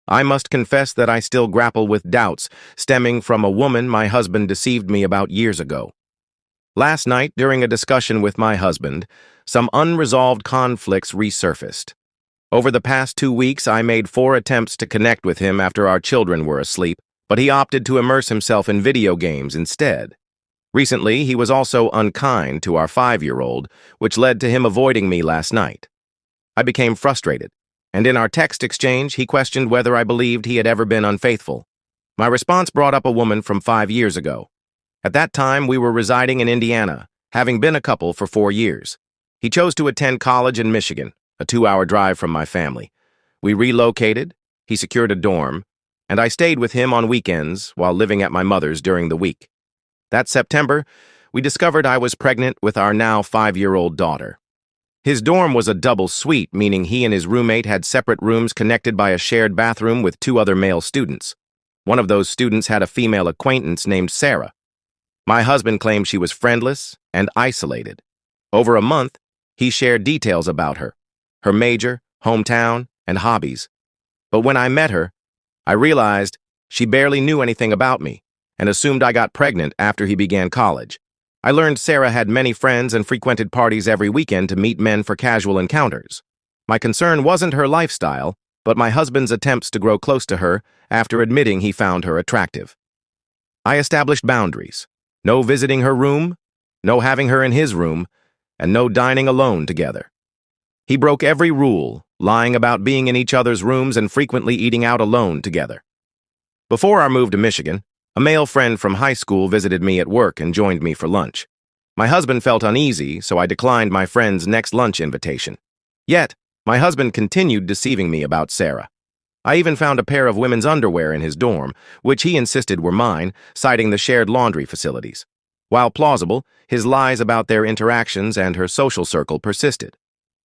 I must confess that I still grapple with doubts stemming from a woman my husband deceived me about years ago. Last night, during a discussion with my husband, some unresolved conflicts resurfaced. Over the past 2 weeks, I made 4 attempts to connect with him after our children were asleep, but he opted to immerse himself in video games instead. Recently, he was also unkind to our 5-year-old, which led to him avoiding me last night. I became frustrated, and in our text exchange, he questioned whether I believed he had ever been unfaithful. My response brought up a woman from 5 years ago. At that time, we were residing in Indiana, having been a couple for 4 years. He chose to attend college in Michigan, a 2-hour drive from my family. We relocated, he secured a dorm, and I stayed with him on weekends while living at my mother's during the week. That September, we discovered I was pregnant with our now 5-year-old daughter. His dorm was a double suite, meaning he and his roommate had separate rooms connected by a shared bathroom with 2 other male students. One of those students had a female acquaintance named Sarah. My husband claimed she was friendless and isolated. Over a month, he shared details about her major, hometown, and hobbies. But when I met her, I realized she barely knew anything about me and assumed I got pregnant after he began college. I learned Sarah had many friends and frequented parties every weekend to meet men for casual encounters. My concern wasn't her lifestyle, but my husband's attempts to grow close to her after admitting he found her attractive. I established boundaries. No visiting her room, no having her in his room, and no dining alone together. He broke every rule, lying about being in each other's rooms and frequently eating out alone together. Before our move to Michigan, a male friend from high school visited me at work and joined me for lunch. My husband felt uneasy, so I declined my friend's next lunch invitation. Yet, my husband continued deceiving me about Sarah. I even found a pair of women's underwear in his dorm, which he insisted were mine, citing the shared laundry facilities. While plausible, his lies about their interactions and her social circle persisted.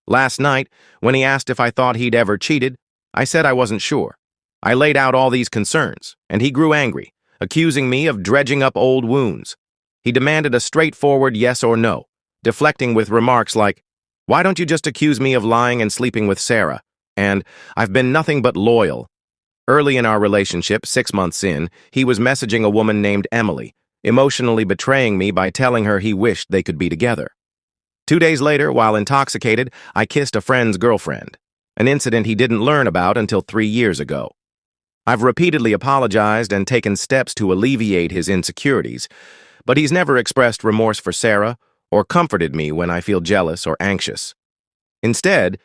Last night, when he asked if I thought he'd ever cheated, I said I wasn't sure. I laid out all these concerns, and he grew angry, accusing me of dredging up old wounds. He demanded a straightforward yes or no, deflecting with remarks like, "Why don't you just accuse me of lying and sleeping with Sarah?" And, "I've been nothing but loyal." Early in our relationship, 6 months in, he was messaging a woman named Emily, emotionally betraying me by telling her he wished they could be together. 2 days later, while intoxicated, I kissed a friend's girlfriend, an incident he didn't learn about until 3 years ago. I've repeatedly apologized and taken steps to alleviate his insecurities, but he's never expressed remorse for Sarah or comforted me when I feel jealous or anxious. Instead,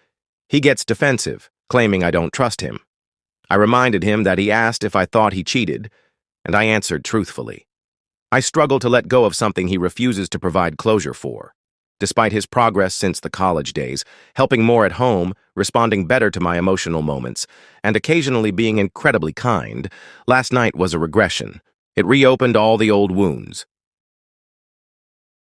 he gets defensive, claiming I don't trust him. I reminded him that he asked if I thought he cheated, and I answered truthfully. I struggle to let go of something he refuses to provide closure for. Despite his progress since the college days, helping more at home, responding better to my emotional moments, and occasionally being incredibly kind, last night was a regression. It reopened all the old wounds.